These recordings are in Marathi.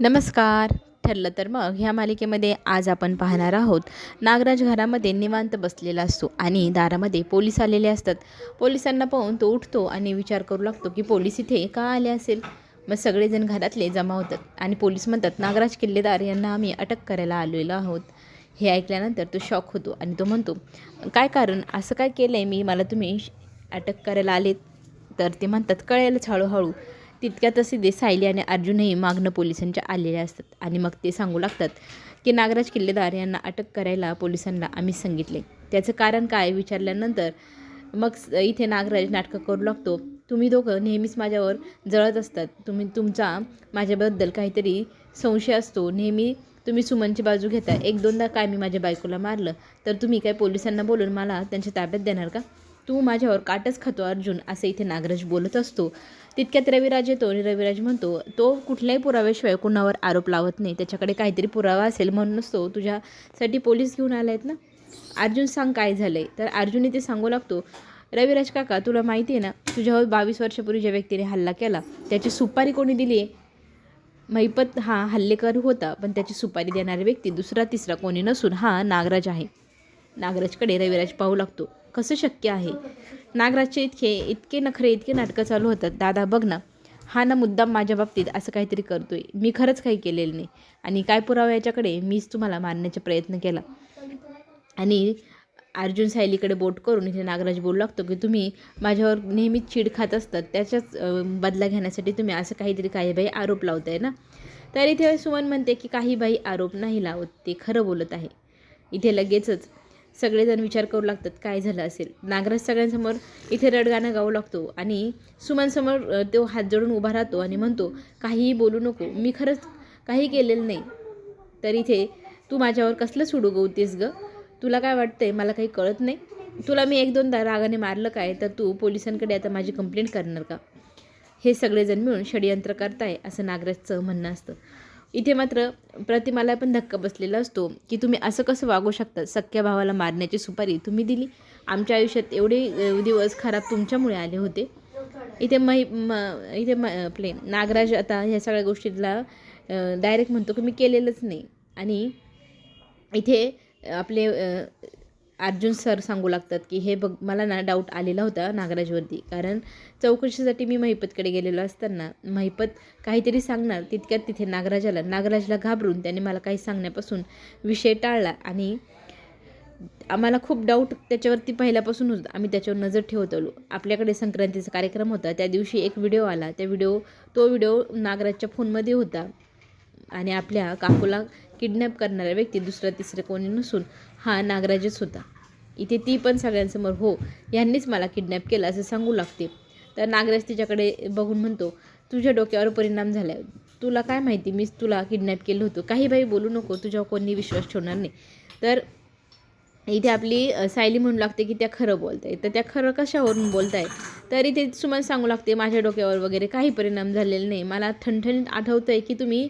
नमस्कार. ठरलं तर मग ह्या मालिकेमध्ये आज आपण पाहणार आहोत. नागराज घरामध्ये निवांत बसलेला असतो आणि दारामध्ये पोलीस आलेले असतात. पोलिसांना पाहून तो उठतो आणि विचार करू लागतो की पोलीस इथे का आले असेल. मग सगळेजण घरातले जमा होतात आणि पोलीस म्हणतात, नागराज किल्लेदार यांना आम्ही अटक करायला आलेलो आहोत. हे ऐकल्यानंतर तो शॉक होतो आणि तो म्हणतो, काय कारण, असं काय केलं आहे मी, मला तुम्ही अटक करायला आलेत? तर ते म्हणतात, कळेलच हळूहळू. तितक्यातच तिथे सायली आणि अर्जुनही मागणं पोलिसांच्या आलेले असतात आणि मग ते सांगू लागतात की नागराज किल्लेदार यांना अटक करायला पोलिसांना आम्ही सांगितले. त्याचं कारण काय विचारल्यानंतर मग इथे नागराज नाटकं करू लागतो. तुम्ही दोघं नेहमीच माझ्यावर जळत असतात. तुमचा माझ्याबद्दल काहीतरी संशय असतो. नेहमी तुम्ही सुमनची बाजू घेता. एक दोनदा काय मी माझ्या बायकोला मारलं तर तुम्ही काय पोलिसांना बोलून मला त्यांच्या ताब्यात देणार का? तू माझ्यावर काटच खातो अर्जुन, असं इथे नागराज बोलत असतो. तितक्यात रविराज येतो आणि रविराज म्हणतो, तो कुठल्याही पुराव्याशिवाय कुणावर आरोप लावत नाही. त्याच्याकडे काहीतरी पुरावा असेल म्हणूनच तो तुझ्यासाठी पोलीस घेऊन आला आहेत ना. अर्जुन, सांग काय झालं आहे. तर अर्जुन इथे सांगू लागतो, रविराज काका, तुला माहिती आहे ना, तुझ्यावर 22 वर्षापूर्वी ज्या व्यक्तीने हल्ला केला त्याची सुपारी कोणी दिली आहे? महिपत हा हल्लेकर होता, पण त्याची सुपारी देणारी व्यक्ती दुसरा तिसरा कोणी नसून हा नागराज आहे. नागराजकडे रविराज पाहू लागतो. कसं शक्य आहे? नागराजचे इतके नखरे, इतके नाटकं चालू होतात. दादा बघ ना, हा ना मुद्दाम माझ्या बाबतीत असं काहीतरी करतोय. मी खरंच काही केलेलं नाही. आणि काय पुरावा याच्याकडे? मीच तुम्हाला मारण्याचा प्रयत्न केला. आणि अर्जुन सायलीकडे बोट करून इथे नागराज बोलू लागतो की तुम्ही माझ्यावर नेहमीच चीड खात असतात. त्याच्याच बदला घेण्यासाठी तुम्ही असं काहीतरी काही बाई आरोप लावताय ना. तर इथे सुमन म्हणते की काही बाई आरोप नाही लावत, ते खरं बोलत आहे. इथे लगेचच सगळेजण विचार करू लागतात काय झालं असेल. नागराज सगळ्यांसमोर इथे रडगाणं गाऊ लागतो आणि सुमनसमोर तो हात जोडून उभा राहतो आणि म्हणतो, काहीही बोलू नको, मी खरंच काही केलेलं नाही. तर इथे तू माझ्यावर कसलं सुडू गवतेस ग? तुला काय वाटतंय मला काही कळत नाही? तुला मी एक दोनदा रागाने मारलं काय तर तू पोलिसांकडे आता माझी कंप्लेंट करणार का? हे सगळेजण मिळून षडयंत्र करताय, असं नागराजचं म्हणणं असतं. इथे मात्र प्रतिमाला पण धक्का बसलेला असतो की तुम्ही असं कसं वागू शकता? सख्या भावाला मारण्याची सुपारी तुम्ही दिली. आमच्या आयुष्यात एवढे दिवस खराब तुमच्यामुळे आले होते. इथे आपले नागराज आता ह्या सगळ्या गोष्टीला डायरेक्ट म्हणतो की मी केलेलंच नाही. आणि इथे आपले अर्जुन सर सांगू लागतात की हे बघ, मला ना डाऊट आलेला होता नागराजवरती, कारण चौकशीसाठी मी महिपतकडे गेलेलो असताना महिपत काहीतरी सांगणार, तितक्यात तिथे नागराजला घाबरून त्याने मला काही सांगण्यापासून विषय टाळला. आणि आम्हाला खूप डाऊट त्याच्यावरती पहिल्यापासून होता. आम्ही त्याच्यावर नजर ठेवत आलो. आपल्याकडे संक्रांतीचा कार्यक्रम होता, त्या दिवशी एक व्हिडिओ आला. तो व्हिडिओ नागराजच्या फोनमध्ये होता आणि आपल्या काकूला किडनॅप करणारा व्यक्ती दुसरा तिसरा कोणी नसून हा नागराजच होता. इथे ती पण सगळ्यांसमोर, हो, यांनीच मला किडनॅप केलं असं सांगू लागते. तर नागराज तिच्याकडे बघून म्हणतो, तुझ्या डोक्यावर परिणाम झाला आहे. तुला काय माहिती मीच तुला किडनॅप केलं होतं? काही बाई बोलू नको, तुझ्यावर कोणी विश्वास ठेवणार नाही. तर इथे आपली सायली म्हणू लागते की त्या खरं बोलत आहे. तर त्या खरं कशावरून बोलत आहे? तर इथे सुमन सांगू लागते, माझ्या डोक्यावर वगैरे काही परिणाम झालेला नाही. मला ठणठणीत आठवतं आहे की तुम्ही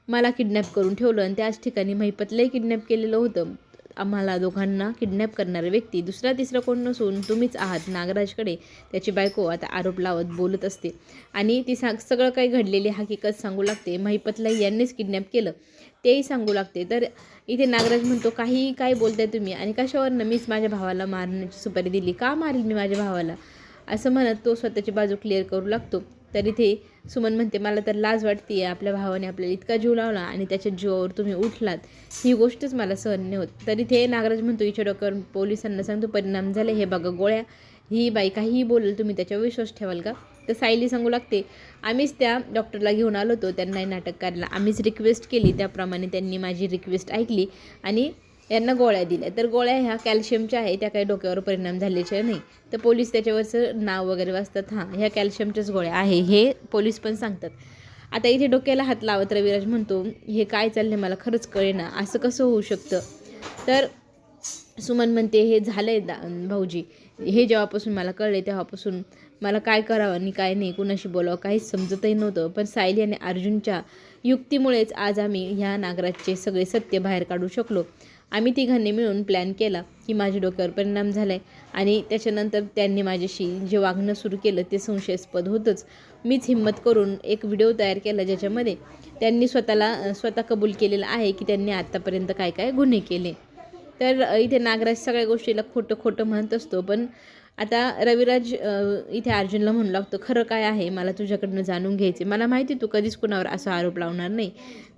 मला किडनॅप करून ठेवलं आणि त्याच ठिकाणी महिपतलाही किडनॅप केलेलं होतं. आम्हाला दोघांना किडनॅप करणारा व्यक्ती दुसरा तिसरा कोण नसून तुम्हीच आहात. नागराजकडे त्याची बायको आता आरोप लावत बोलत असते आणि ती सगळं काही घडलेली हकीकत सांगू लागते. महिपतलाही यांनीच किडनॅप केलं तेही सांगू लागते. तर इथे नागराज म्हणतो, काही काय बोलताय तुम्ही आणि कशावरनं मीच माझ्या भावाला मारण्याची सुपारी दिली? का मारेल मी माझ्या भावाला? असं म्हणत तो स्वतःची बाजू क्लिअर करू लागतो. तर इथे सुमन म्हणते, मला तर लाज वाटते, आपल्या भावाने आपल्याला इतका जीव लावला आणि त्याच्या जीवावर तुम्ही उठलात, ही गोष्टच मला सहन नाही होत. तर इथे नागराज म्हणतो, हिच्या डोक्यावर पोलिसांना सांगतो परिणाम झाले, हे बघा गोळ्या, ही बाई काहीही बोलेल, तुम्ही त्याच्यावर विश्वास ठेवाल का? तर सायली सांगू लागते, आम्हीच त्या डॉक्टरला घेऊन आलो होतो त्यांनाही नाटक करायला, आम्हीच रिक्वेस्ट केली, त्याप्रमाणे त्यांनी माझी रिक्वेस्ट ऐकली आणि यांना गोळ्या दिल्या. तर गोळ्या ह्या कॅल्शियमच्या आहे, त्या काही डोक्यावर परिणाम झाल्याच्या नाही. तर पोलीस त्याच्यावरचं नाव वगैरे वाचतात, हां ह्या कॅल्शियमच्याच गोळ्या आहे हे पोलीस पण सांगतात. आता इथे डोक्याला हात लावत रविराज म्हणतो, हे काय चाललं मला खरंच कळेना, असं कसं होऊ शकतं? तर सुमन म्हणते, हे झालं आहे भाऊजी, हे जेव्हापासून मला कळले तेव्हापासून मला काय करावं आणि काय नाही, कुणाशी बोलावं काहीच समजतही नव्हतं. पण सायली आणि अर्जुनच्या युक्तीमुळेच आज आम्ही ह्या नागराजचे सगळे सत्य बाहेर काढू शकलो. आम्ही तिघांनी मिळून प्लॅन केला की माझ्या डोक्यावर परिणाम झाला आहे आणि त्याच्यानंतर त्यांनी माझ्याशी जे वागणं सुरू केलं ते संशयास्पद होतंच. मीच हिंमत करून एक व्हिडिओ तयार केला ज्याच्यामध्ये त्यांनी स्वतः कबूल केलेलं आहे की त्यांनी आत्तापर्यंत काय काय गुन्हे केले. तर इथे नागराज सगळ्या गोष्टीला खोटं खोटं म्हणत असतो. पण आता रविराज इथे अर्जुनला म्हणू लागतो, खरं काय आहे मला तुझ्याकडनं जाणून घ्यायचे. मला माहिती तू कधीच कुणावर असा आरोप लावणार नाही,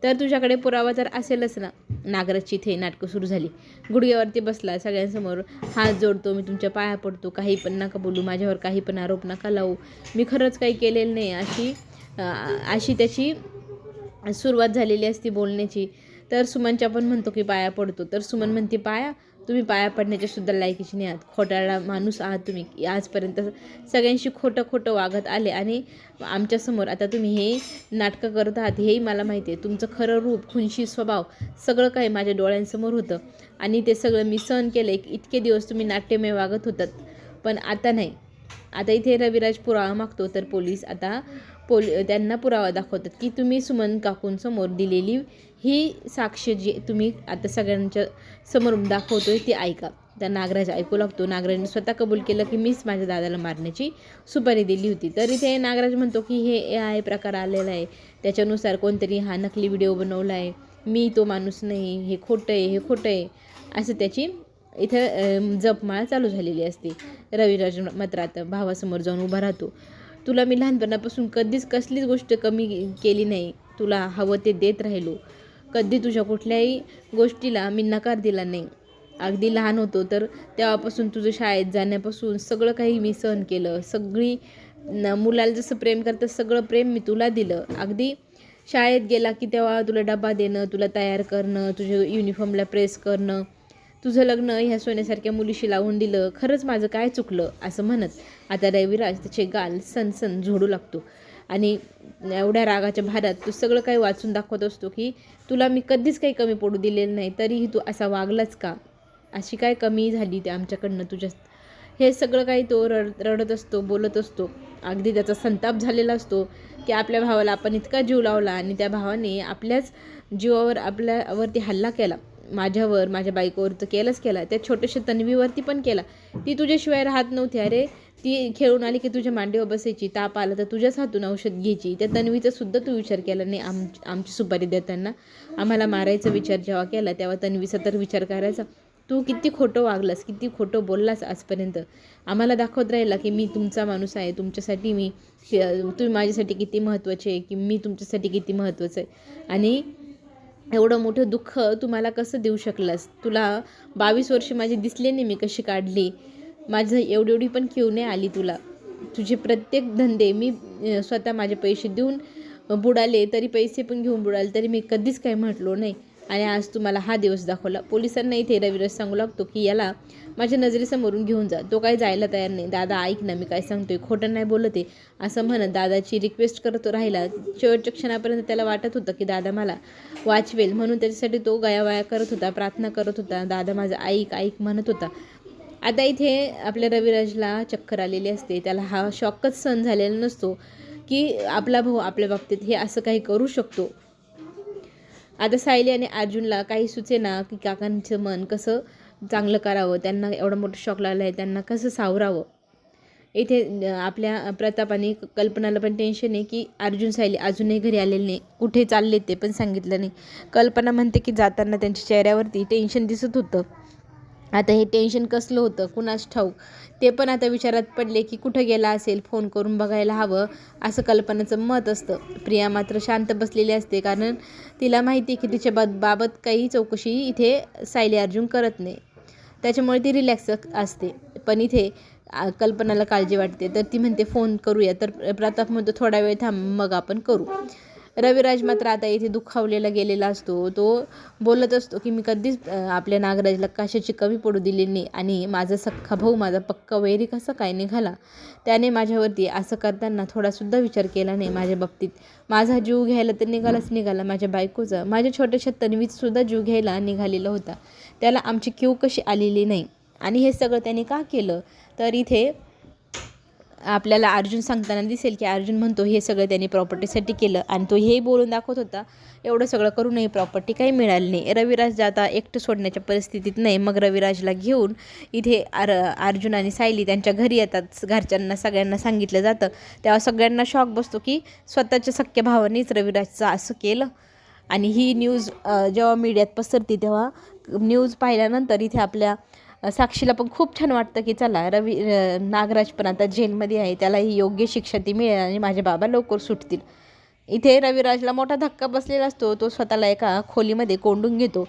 तर तुझ्याकडे पुरावा तर असेलच ना. नागराजची इथे नाटकं सुरू झाली. गुडघ्यावरती बसला, सगळ्यांसमोर हात जोडतो, मी तुमच्या पाया पडतो, काही पण नका बोलू, माझ्यावर काही पण आरोप नका लावू, मी खरंच काही केलेलं नाही, अशी त्याची सुरुवात झालेली असती बोलण्याची. तर सुमनच्या पण म्हणतो की पाया पडतो. तर सुमन म्हणते, पाया तुम्ही पाया पडण्याच्या सुद्धा लायकीची नाही आहात, खोटारडा माणूस आहात तुम्ही. आजपर्यंत सगळ्यांशी खोटं वागत आले आणि आमच्यासमोर आता तुम्ही हे नाटकं करत आहात हेही मला माहिती आहे. तुमचं खरं रूप, खुनशी स्वभाव सगळं काही माझ्या डोळ्यांसमोर होतं आणि ते सगळं मी सहन केलं. इतके दिवस तुम्ही नाट्यमय वागत होतात, पण आता नाही. आता इथे रविराज पुरावा मागतो. तर पोलीस आता त्यांना पुरावा दाखवतात की तुम्ही सुमन काकूंसमोर दिलेली ही साक्ष जी तुम्ही आता सगळ्यांच्या समोर दाखवतोय ती ऐका. तर नागराज ऐकू लागतो. नागराजने स्वतः कबूल केलं की मीच माझ्या दादाला मारण्याची सुपारी दिली होती. तर इथे नागराज म्हणतो की हे प्रकार आलेला आहे, त्याच्यानुसार कोणतरी हा नकली व्हिडिओ बनवला आहे, मी तो माणूस नाही, हे खोटं आहे, असं त्याची इथं जपमाळ चालू झालेली असते. रविराज मात्र आता भावासमोर जाऊन उभा राहतो. तुला मी लहानपणापासून कधीच कसलीच गोष्ट कमी केली नाही, तुला हवं ते देत राहिलो, कधी तुझ्या कुठल्याही गोष्टीला मी नकार दिला नाही. अगदी लहान होतो तर तेव्हापासून तुझं शाळेत जाण्यापासून सगळं काही मी सहन केलं. मुलाला जसं प्रेम करतं सगळं प्रेम मी तुला दिलं. अगदी शाळेत गेला की तेव्हा तुला डबा देणं, तुला तयार करणं, तुझ्या युनिफॉर्मला प्रेस करणं, तुझं लग्न ह्या सोन्यासारख्या मुलीशी लावून दिलं, खरंच माझं काय चुकलं असं म्हणत आता रविराज त्याचे गाल सनसन झोडू लागतो आणि एवढ्या रागाच्या भारात तू सगळं काही वाचून दाखवत असतो की तुला मी कधीच काही कमी पडू दिलेलं नाही, तरीही तू असा वागलाच का, अशी काय कमी झाली ते आमच्याकडनं तुझ्या. हे सगळं काही तो रडत असतो, बोलत असतो. अगदी त्याचा संताप झालेला असतो की आपल्या भावाला आपण इतका जीव लावला आणि त्या भावाने आपल्याच जीवावर आपल्यावरती हल्ला केला, माझ्यावर, माझ्या बायकोवर तर केला, त्या छोट्याशा तन्वीवरती पण केला. ती तुझ्याशिवाय राहत नव्हती. अरे ती खेळून आली की तुझ्या मांडीवर बसायची, ताप आला तर तुझ्याच हातून औषध घ्यायची. त्या तन्वीचा सुद्धा तू विचार केला नाही. आमची सुपारी देताना आम्हाला मारायचा विचार जेव्हा केला तेव्हा तन्वीचा तर विचार करायचा. तू किती खोटं वागलास, किती खोटं बोललास आजपर्यंत. आम्हाला दाखवत राहिला की मी तुमचा माणूस आहे, तुमच्यासाठी तुम्ही माझ्यासाठी किती महत्त्वाचे आहे, की मी तुमच्यासाठी किती महत्त्वाचं आहे. आणि एवढं मोठं दुःख तुम्हाला कसं देऊ शकलास. तुला 22 वर्ष माझी दिसले नाही मी कशी काढली, माझं एवढी पण किव नाही आली तुला. तुझे प्रत्येक धंदे मी स्वतः माझे पैसे देऊन बुडाले, तरी पैसे पण घेऊन बुडाले, तरी मी कधीच काही म्हटलो नाही. आणि आज तुम्हाला हा दिवस दाखवला. पोलिसांना इथे रविराज सांगू लागतो की याला माझ्या नजरेसमोरून घेऊन जा. तो काही जायला तयार नाही. दादा ऐक ना, मी काय सांगतोय, खोटं नाही बोलते असं म्हणत दादाची रिक्वेस्ट करत राहिला. शेवटच्या क्षणापर्यंत त्याला वाटत होतं की दादा मला वाचवेल, म्हणून त्याच्यासाठी तो गयावया करत होता, प्रार्थना करत होता, दादा माझं ऐक म्हणत होता. आता इथे आपल्या रविराजला चक्कर आलेली असते. त्याला हा शॉकच सहन झालेला नसतो की आपला भाऊ आपल्या बाबतीत हे असं काही करू शकतो. आता सायली आणि अर्जुनला काही सुचेना की काकांचं मन कसं चांगलं करावं, त्यांना एवढा मोठा शॉक लागला आहे, त्यांना कसं सावरावं. इथे आपल्या प्रताप आणि कल्पनाला पण टेन्शन आहे की अर्जुन सायली अजूनही घरी आलेले नाही, कुठे चालले ते पण सांगितलं नाही. कल्पना म्हणते की जाताना त्यांच्या चेहऱ्यावरती टेन्शन दिसत होतं. आता हे टेन्शन कसलं होतं कुणास ठाऊक. ते पण आता विचारात पडले की कुठं गेला असेल, फोन करून बघायला हवं असं कल्पनाचं मत असतं. प्रिया मात्र शांत बसलेली असते, कारण तिला माहिती आहे की तिच्या बाबत काही चौकशी इथे सायली अर्जुन करत नाही, त्याच्यामुळे ती रिलॅक्स असते. पण इथे कल्पनाला काळजी वाटते, तर ती म्हणते फोन करूया. तर प्रताप म्हणतो थोडा वेळ थांब मग आपण करू. रविराज मात्र आता इथे दुखावलेला गेलेला असतो. तो बोलत असतो की मी कधीच आपल्या नागराजला कशाची कमी पडू दिली नाही आणि माझा सख्खा भाऊ, माझा पक्का वैरी कसा काय निघाला, त्याने माझ्यावरती असं करताना थोडासुद्धा विचार केला नाही. माझ्या बाबतीत माझा जीव घ्यायला तर निघाला, माझ्या बायकोचा, माझ्या छोट्याशा तन्वीतसुद्धा जीव घ्यायला निघालेला होता. त्याला आमची कीव कशी आलेली नाही. आणि हे सगळं त्याने का केलं, तर इथे आपल्याला अर्जुन सांगताना दिसेल की अर्जुन म्हणतो हे सगळं त्यांनी प्रॉपर्टीसाठी केलं आणि तो हेही बोलून दाखवत होता एवढं सगळं करूनही प्रॉपर्टी काही मिळाली नाही. रविराज आता एकटं सोडण्याच्या परिस्थितीत नाही. मग रविराजला घेऊन इथे अर्जुन आणि सायली त्यांच्या घरी येतात. घरच्यांना सगळ्यांना सांगितलं जातं. तेव्हा सगळ्यांना शॉक बसतो की स्वतःच्या सख्ख्या भावानेच रविराजचं असं केलं. आणि ही न्यूज जेव्हा मीडियात पसरते तेव्हा न्यूज पाहिल्यानंतर इथे आपल्या साक्षीला पण खूप छान वाटतं की चला नागराज पण आता जेलमध्ये आहे, त्यालाही योग्य शिक्षा ती मिळेल आणि माझे बाबा लवकर सुटतील. इथे रविराजला मोठा धक्का बसलेला असतो. तो स्वतःला एका खोलीमध्ये कोंडून घेतो.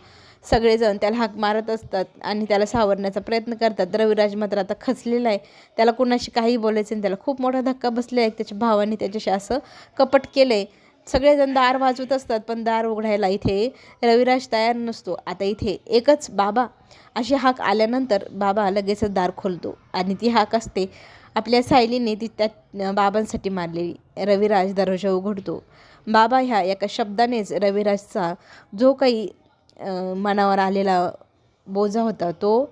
सगळेजण त्याला हाक मारत असतात आणि त्याला सावरण्याचा प्रयत्न करतात. रविराज मात्र आता खचलेला आहे. त्याला कुणाशी काही बोलायचं नाही. त्याला खूप मोठा धक्का बसला आहे. त्याच्या भावाने त्याच्याशी असं कपट केलं आहे. सगळेजण दार वाजवत असतात पण दार उघडायला इथे रविराज तयार नसतो. आता इथे एकच बाबा अशी हाक आल्यानंतर बाबा लगेचच दार खोलतो आणि ती हाक असते आपल्या सायलीने ती त्या बाबांसाठी मारलेली. रविराज दरवाजा उघडतो. बाबा ह्या एका शब्दानेच रविराजचा जो काही मनावर आलेला बोजा होता तो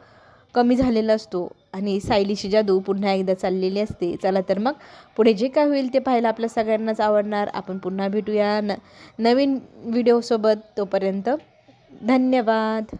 कमी झालेला असतो आणि सायलीची जादू पुन्हा एकदा चाललेली असते. चला तर मग पुढे जे काय होईल ते पाहायला आपल्या सगळ्यांनाच आवडणार. आपण पुन्हा भेटूया नवीन व्हिडिओसोबत. तोपर्यंत धन्यवाद.